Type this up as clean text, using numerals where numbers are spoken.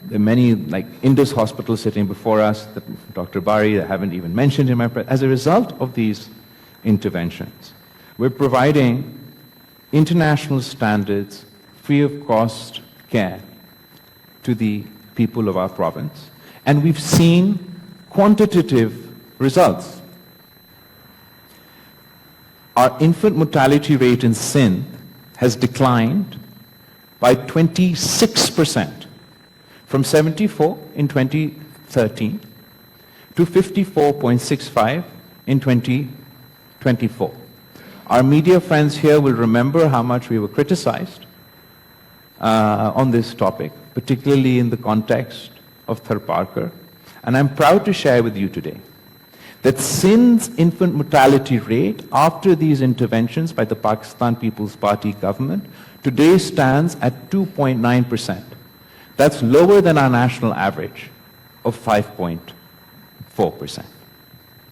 there are many, like Indus Hospital sitting before us, that Dr. Bari, I haven't even mentioned in my as a result of these interventions, we're providing international standards, free of cost care to the people of our province. And we've seen quantitative results. Our infant mortality rate in Sindh has declined by 26%, from 74 in 2013 to 54.65 in 2024. Our media friends here will remember how much we were criticized on this topic, particularly in the context of Tharparkar. And I'm proud to share with you today that Sindh's infant mortality rate after these interventions by the Pakistan People's Party government today stands at 2.9%. That's lower than our national average of 5.4%.